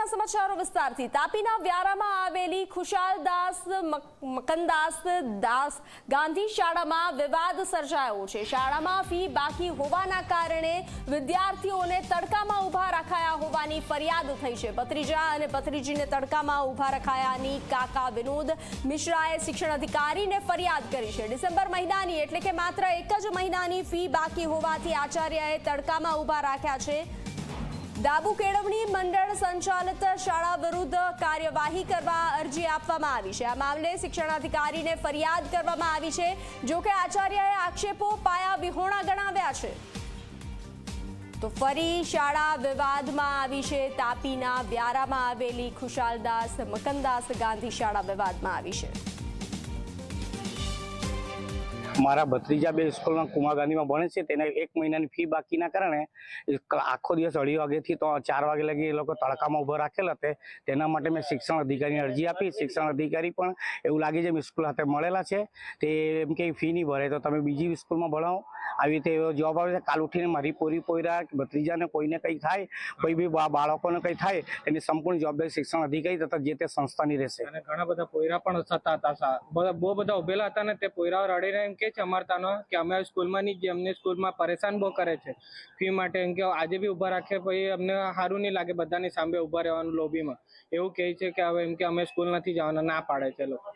મહત્વના સમાચારો વિસ્તારથી। તાપીના વ્યારામાં આવેલી ખુશાલદાસ મકનદાસ દાસ ગાંધી શાળામાં વિવાદ સર્જાયો છે। શાળામાં ફી બાકી હોવાના કારણે વિદ્યાર્થીઓને તડકામાં ઊભા રખાયા હોવાની ફરિયાદ થઈ છે। ભત્રીજા અને ભત્રીજીને તડકામાં ઊભા રખાયાની કાકા વિનોદ મિશ્રાએ શિક્ષણ અધિકારીને ફરિયાદ કરી છે। ડિસેમ્બર મહિનાની એટલે કે માત્ર એક જ મહિનાની ફી બાકી હોવાથી આચાર્યએ તડકામાં ઊભા રાખ્યા છે। ડાબુ કેળવણી મંડળ સંચાલિત શાળા વિરુદ્ધ કાર્યવાહી કરવા અરજી આપવામાં આવી છે। આ મામલે શિક્ષણાધિકારીને ફરિયાદ કરવામાં આવી છે। જો કે આચાર્યએ આક્ષેપો પાયા વિહોણા ગણાવ્યા છે। તો ફરી શાળા વિવાદમાં આવી છે। તાપીના વ્યારામાં આવેલી ખુશાલદાસ મકનદાસ ગાંધી શાળા વિવાદમાં આવી છે। મારા ભત્રીજા બે સ્કૂલમાં કુમાર ગાંધીમાં ભણે છે। તેને એક મહિનાની ફી બાકીના કારણે આખો દિવસ 2:30 વાગ્યાથી તો 4 વાગે લગી એ લોકો તડકામાં ઊભા રાખેલા હતા। તેના માટે મેં શિક્ષણ અધિકારીને અરજી આપી। શિક્ષણ અધિકારી પણ એવું લાગે છે સ્કૂલ સાથે મળેલા છે। તે એમ કે ફી નહીં ભરે તો તમે બીજી સ્કૂલમાં ભણાવો, આવી રીતે એવો જવાબ આવે છે। કાલ ઉઠીને મારી પોયરા ભત્રીજાને કોઈને કંઈ થાય, કોઈ બી બાળકોને કંઈ થાય એની સંપૂર્ણ જવાબદારી શિક્ષણ અધિકારી તથા જે તે સંસ્થાની રહેશે। અને ઘણા બધા પોયરા પણ થતા હતા, બહુ બધા ઉભેલા હતા ને તે પોયરાઓ રડીને એમ કે અમારતાનો કે અમે સ્કૂલમાં નહીં, અમને સ્કૂલમાં પરેશાન બહુ કરે છે ફી માટે। એમ કે આજે બી ઊભા રાખે પછી અમને સારું નહીં લાગે બધાની સામે ઊભા રહેવાનું લોબીમાં, એવું કહે છે કે હવે એમ કે અમે સ્કૂલ નથી જવાના, ના પાડે છે લોકો।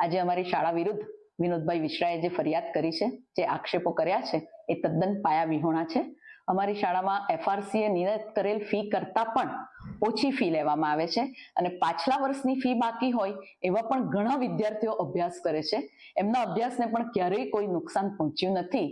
આજે અમારી શાળા વિરુદ્ધ વિનોદભાઈ વિશ્રાએ જે ફરિયાદ કરી છે, જે આક્ષેપો કર્યા છે એ તદ્દન પાયા વિહોણા છે। અમારી શાળામાં એફઆરસીએ નિર્ધારિત કરેલ ફી કરતાં પણ ઓછી ફી લેવામાં આવે છે અને પાછલા વર્ષની ફી બાકી હોય એવા પણ ઘણા વિદ્યાર્થીઓ અભ્યાસ કરે છે। એમના અભ્યાસને પણ ક્યારેય કોઈ નુકસાન પહોંચ્યું નથી।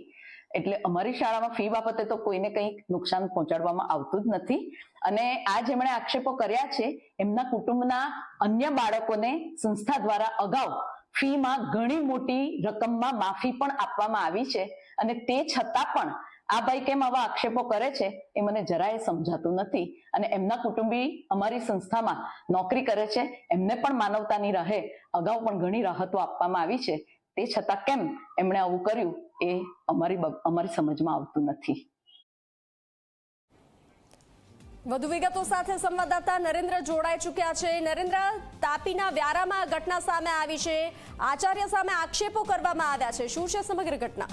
એટલે અમારી શાળામાં ફી બાબતે તો કોઈને કંઈ નુકસાન પહોંચાડવામાં આવતું જ નથી। અને આ જેમણે આક્ષેપો કર્યા છે એમના કુટુંબના અન્ય બાળકોને સંસ્થા દ્વારા અગાઉ ફીમાં ઘણી મોટી રકમમાં માફી પણ આપવામાં આવી છે અને તે છતાં પણ આ ભાઈ કેમ આવા આક્ષેપો કરે છે એ મને જરાય સમજાતું નથી। અને એમના કુટુંબી અમારી સંસ્થામાં નોકરી કરે છે, એમને પણ માનવતાની રહે અગાઉ પણ ઘણી રાહતો આપવામાં આવી છે, તે છતાં કેમ એમણે આવું કર્યું એ અમારી સમજમાં આવતું નથી। વધુ વિગતો સાથે સંવાદદાતા નરેન્દ્ર જોડાઈ ચૂક્યા છે। નરેન્દ્ર, તાપીના વ્યારામાં ઘટના સામે આવી છે, આચાર્ય સામે આક્ષેપો કરવામાં આવ્યા છે, શું છે સમગ્ર ઘટના?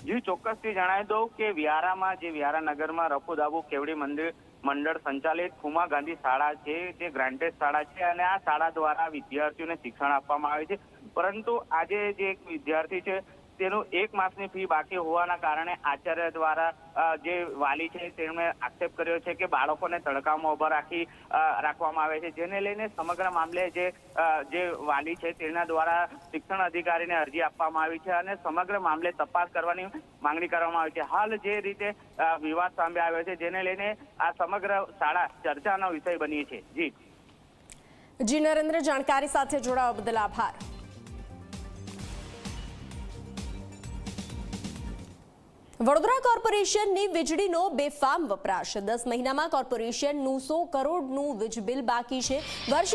જી ચોક્કસથી જણાવી દઉં કે વ્યારામાં જે વ્યારા નગરમાં રફુ દાબુ કેવડી મંડળ સંચાલિત કુમાર ગાંધી શાળા છે, જે ગ્રાન્ટેડ શાળા છે અને આ શાળા દ્વારા વિદ્યાર્થીઓને શિક્ષણ આપવામાં આવે છે। પરંતુ આજે જે એક વિદ્યાર્થી છે તેનું 1 માસની ફી બાકી હોવાના કારણે આચાર્ય દ્વારા જે વાલી છે તેમણે આક્ષેપ કર્યો છે કે બાળકોને તડકામાં ઊભા રાખવામાં આવે છે, જેને લઈને સમગ્ર મામલે જે વાલી છે તેના દ્વારા શિક્ષણ અધિકારીને અરજી આપવામાં આવી છે અને સમગ્ર મામલે તપાસ કરવાની માંગણી કરવામાં આવી છે। હાલ જે રીતે વિવાદ સામે આવ્યો છે જેને લઈને આ સમગ્ર શાળા ચર્ચાનો વિષય બની છે। જી નરેન્દ્ર, જાણકારી સાથે જોડાવા બદલ આભાર। વડોદરા કોર્પોરેશનની વીજળીનો બેફામ વપરાશ। 10 મહિનામાં કોર્પોરેશનનું 100 કરોડનું વીજ બિલ બાકી છે। વર્ષ